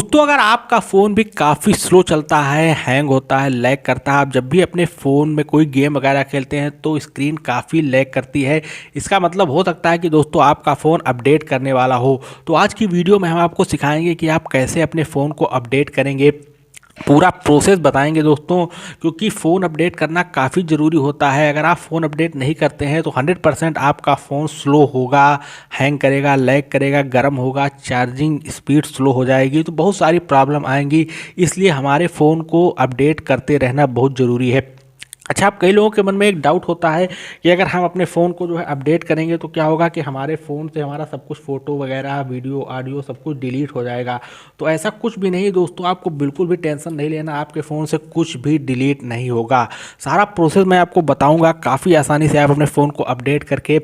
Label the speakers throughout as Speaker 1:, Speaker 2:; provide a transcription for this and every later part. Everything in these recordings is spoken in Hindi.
Speaker 1: दोस्तों अगर आपका फ़ोन भी काफ़ी स्लो चलता है, हैंग होता है, लैग करता है, आप जब भी अपने फ़ोन में कोई गेम वगैरह खेलते हैं तो स्क्रीन काफ़ी लैग करती है। इसका मतलब हो सकता है कि दोस्तों आपका फ़ोन अपडेट करने वाला हो। तो आज की वीडियो में हम आपको सिखाएंगे कि आप कैसे अपने फ़ोन को अपडेट करेंगे, पूरा प्रोसेस बताएंगे दोस्तों। क्योंकि फ़ोन अपडेट करना काफ़ी ज़रूरी होता है। अगर आप फ़ोन अपडेट नहीं करते हैं तो 100% आपका फ़ोन स्लो होगा, हैंग करेगा, लैग करेगा, गर्म होगा, चार्जिंग स्पीड स्लो हो जाएगी, तो बहुत सारी प्रॉब्लम आएंगी। इसलिए हमारे फ़ोन को अपडेट करते रहना बहुत ज़रूरी है। अच्छा, आप कई लोगों के मन में एक डाउट होता है कि अगर हम अपने फ़ोन को जो है अपडेट करेंगे तो क्या होगा कि हमारे फ़ोन से हमारा सब कुछ फ़ोटो वगैरह, वीडियो, ऑडियो सब कुछ डिलीट हो जाएगा। तो ऐसा कुछ भी नहीं दोस्तों, आपको बिल्कुल भी टेंशन नहीं लेना, आपके फ़ोन से कुछ भी डिलीट नहीं होगा। सारा प्रोसेस मैं आपको बताऊंगा, काफ़ी आसानी से आप अपने फ़ोन को अपडेट करके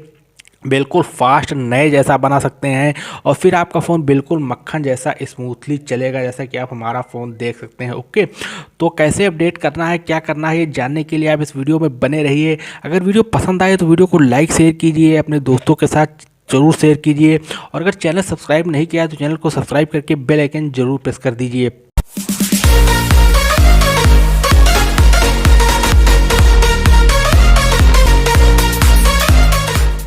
Speaker 1: बिल्कुल फास्ट नए जैसा बना सकते हैं और फिर आपका फ़ोन बिल्कुल मक्खन जैसा स्मूथली चलेगा, जैसा कि आप हमारा फ़ोन देख सकते हैं। ओके, तो कैसे अपडेट करना है, क्या करना है, ये जानने के लिए आप इस वीडियो में बने रहिए। अगर वीडियो पसंद आए तो वीडियो को लाइक शेयर कीजिए, अपने दोस्तों के साथ ज़रूर शेयर कीजिए और अगर चैनल सब्सक्राइब नहीं किया है तो चैनल को सब्सक्राइब करके बेल आइकन ज़रूर प्रेस कर दीजिए।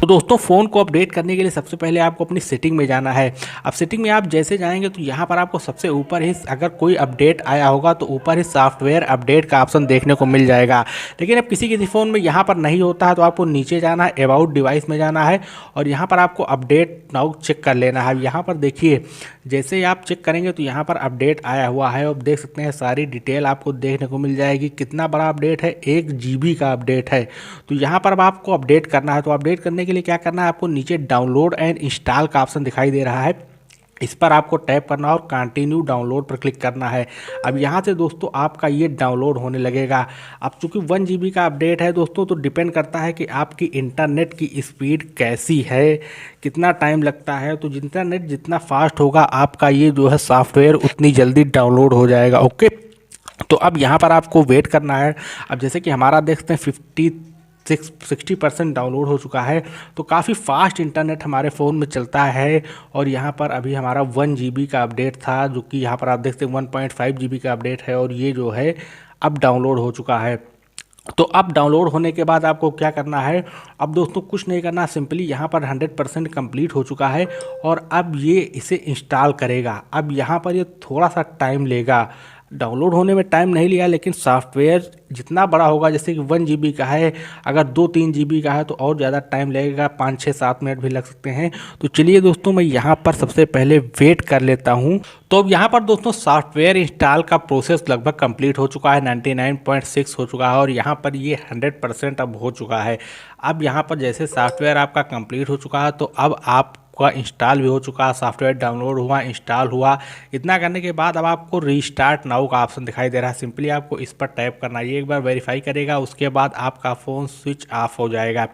Speaker 1: तो दोस्तों फ़ोन को अपडेट करने के लिए सबसे पहले आपको अपनी सेटिंग में जाना है। अब सेटिंग में आप जैसे जाएंगे तो यहाँ पर आपको सबसे ऊपर ही, अगर कोई अपडेट आया होगा तो ऊपर ही सॉफ्टवेयर अपडेट का ऑप्शन देखने को मिल जाएगा। लेकिन अब किसी किसी फ़ोन में यहाँ पर नहीं होता है तो आपको नीचे जाना है, अबाउट डिवाइस में जाना है और यहाँ पर आपको अपडेट नाउ चेक कर लेना है। यहाँ पर देखिए, जैसे ही आप चेक करेंगे तो यहाँ पर अपडेट आया हुआ है और देख सकते हैं सारी डिटेल आपको देखने को मिल जाएगी। कितना बड़ा अपडेट है, 1 GB का अपडेट है। तो यहाँ पर अब आपको अपडेट करना है। तो अपडेट करने के लिए क्या करना है, आपको नीचे डाउनलोड एंड इंस्टॉल का ऑप्शन दिखाई दे रहा है, इस पर आपको टैप करना और कंटिन्यू डाउनलोड पर क्लिक करना है। अब यहाँ से दोस्तों आपका ये डाउनलोड होने लगेगा। अब चूंकि 1 GB का अपडेट है दोस्तों, तो डिपेंड करता है कि आपकी इंटरनेट की स्पीड कैसी है, कितना टाइम लगता है। तो इंटरनेट जितना फास्ट होगा आपका ये जो है सॉफ्टवेयर उतनी जल्दी डाउनलोड हो जाएगा। ओके, तो अब यहाँ पर आपको वेट करना है। अब जैसे कि हमारा देखते हैं 60% डाउनलोड हो चुका है, तो काफ़ी फास्ट इंटरनेट हमारे फ़ोन में चलता है। और यहाँ पर अभी हमारा 1 GB का अपडेट था, जो कि यहाँ पर आप देखते हैं 1.5 GB का अपडेट है और ये जो है अब डाउनलोड हो चुका है। तो अब डाउनलोड होने के बाद आपको क्या करना है, अब दोस्तों कुछ नहीं करना, सिंपली यहाँ पर 100% कंप्लीट हो चुका है और अब ये इसे इंस्टॉल करेगा। अब यहाँ पर ये थोड़ा सा टाइम लेगा, डाउनलोड होने में टाइम नहीं लिया, लेकिन सॉफ्टवेयर जितना बड़ा होगा, जैसे कि 1 GB का है, अगर 2-3 GB का है तो और ज़्यादा टाइम लगेगा, 5-6-7 मिनट भी लग सकते हैं। तो चलिए दोस्तों, मैं यहाँ पर सबसे पहले वेट कर लेता हूँ। तो अब यहाँ पर दोस्तों सॉफ्टवेयर इंस्टॉल का प्रोसेस लगभग कंप्लीट हो चुका है, 99.6 हो चुका है और यहाँ पर ये 100% अब हो चुका है। अब यहाँ पर जैसे सॉफ्टवेयर आपका कंप्लीट हो चुका है तो अब आप का इंस्टॉल भी हो चुका है, सॉफ्टवेयर डाउनलोड हुआ, इंस्टॉल हुआ। इतना करने के बाद अब आपको रीस्टार्ट नाउ का ऑप्शन दिखाई दे रहा है, सिंपली आपको इस पर टैप करना है। ये एक बार वेरीफाई करेगा, उसके बाद आपका फ़ोन स्विच ऑफ हो जाएगा।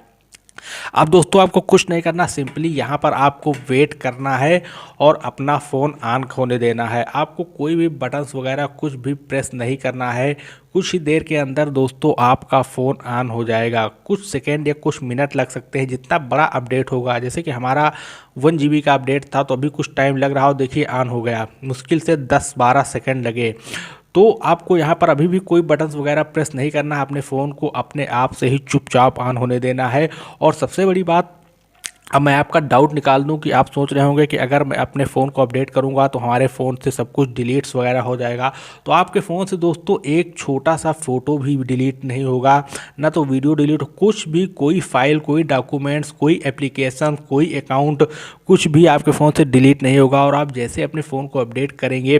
Speaker 1: अब दोस्तों आपको कुछ नहीं करना, सिंपली यहाँ पर आपको वेट करना है और अपना फ़ोन ऑन होने देना है। आपको कोई भी बटन्स वगैरह कुछ भी प्रेस नहीं करना है। कुछ ही देर के अंदर दोस्तों आपका फ़ोन ऑन हो जाएगा। कुछ सेकेंड या कुछ मिनट लग सकते हैं, जितना बड़ा अपडेट होगा। जैसे कि हमारा 1 GB का अपडेट था तो अभी कुछ टाइम लग रहा हो, देखिए ऑन हो गया, मुश्किल से 10-12 सेकेंड लगे। तो आपको यहाँ पर अभी भी कोई बटन्स वगैरह प्रेस नहीं करना है, अपने फ़ोन को अपने आप से ही चुपचाप ऑन होने देना है। और सबसे बड़ी बात, अब मैं आपका डाउट निकाल दूं कि आप सोच रहे होंगे कि अगर मैं अपने फ़ोन को अपडेट करूंगा तो हमारे फ़ोन से सब कुछ डिलीट्स वगैरह हो जाएगा। तो आपके फ़ोन से दोस्तों एक छोटा सा फ़ोटो भी डिलीट नहीं होगा, ना तो वीडियो डिलीट, कुछ भी, कोई फाइल, कोई डॉक्यूमेंट्स, कोई एप्लीकेशन, कोई अकाउंट, कुछ भी आपके फ़ोन से डिलीट नहीं होगा। और आप जैसे अपने फ़ोन को अपडेट करेंगे,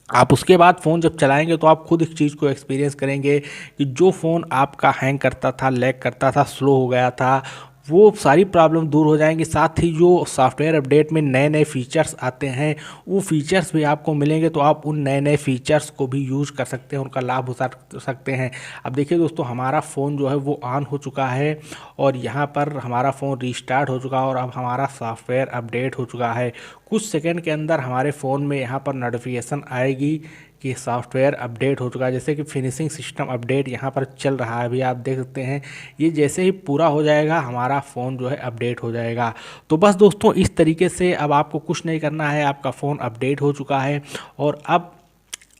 Speaker 1: आप उसके बाद फ़ोन जब चलाएंगे तो आप खुद इस चीज़ को एक्सपीरियंस करेंगे कि जो फ़ोन आपका हैंग करता था, लैग करता था, स्लो हो गया था, वो सारी प्रॉब्लम दूर हो जाएंगी। साथ ही जो सॉफ्टवेयर अपडेट में नए नए फीचर्स आते हैं, वो फीचर्स भी आपको मिलेंगे, तो आप उन नए नए फीचर्स को भी यूज़ कर सकते हैं, उनका लाभ उठा सकते हैं। अब देखिए दोस्तों, हमारा फ़ोन जो है वो ऑन हो चुका है और यहाँ पर हमारा फ़ोन रीस्टार्ट हो चुका है और अब हमारा सॉफ्टवेयर अपडेट हो चुका है। कुछ सेकंड के अंदर हमारे फ़ोन में यहाँ पर नोटिफिकेशन आएगी कि सॉफ्टवेयर अपडेट हो चुका है। जैसे कि फिनिशिंग सिस्टम अपडेट यहाँ पर चल रहा है, अभी आप देख सकते हैं। ये जैसे ही पूरा हो जाएगा हमारा फ़ोन जो है अपडेट हो जाएगा। तो बस दोस्तों इस तरीके से अब आपको कुछ नहीं करना है, आपका फ़ोन अपडेट हो चुका है और अब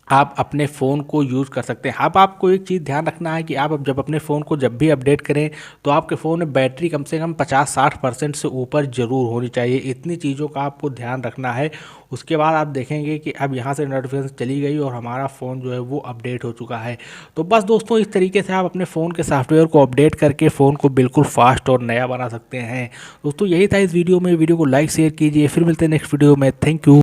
Speaker 1: आप अपने फ़ोन को यूज़ कर सकते हैं। अब आपको एक चीज़ ध्यान रखना है कि आप अब जब अपने फ़ोन को जब भी अपडेट करें तो आपके फ़ोन में बैटरी कम से कम 50-60% से ऊपर ज़रूर होनी चाहिए। इतनी चीज़ों का आपको ध्यान रखना है। उसके बाद आप देखेंगे कि अब यहाँ से नोटिफिकेशन चली गई और हमारा फ़ोन जो है वो अपडेट हो चुका है। तो बस दोस्तों इस तरीके से आप अपने फ़ोन के सॉफ्टवेयर को अपडेट करके फ़ोन को बिल्कुल फास्ट और नया बना सकते हैं। दोस्तों यही था इस वीडियो में। वीडियो को लाइक शेयर कीजिए, फिर मिलते हैं नेक्स्ट वीडियो में। Thank you.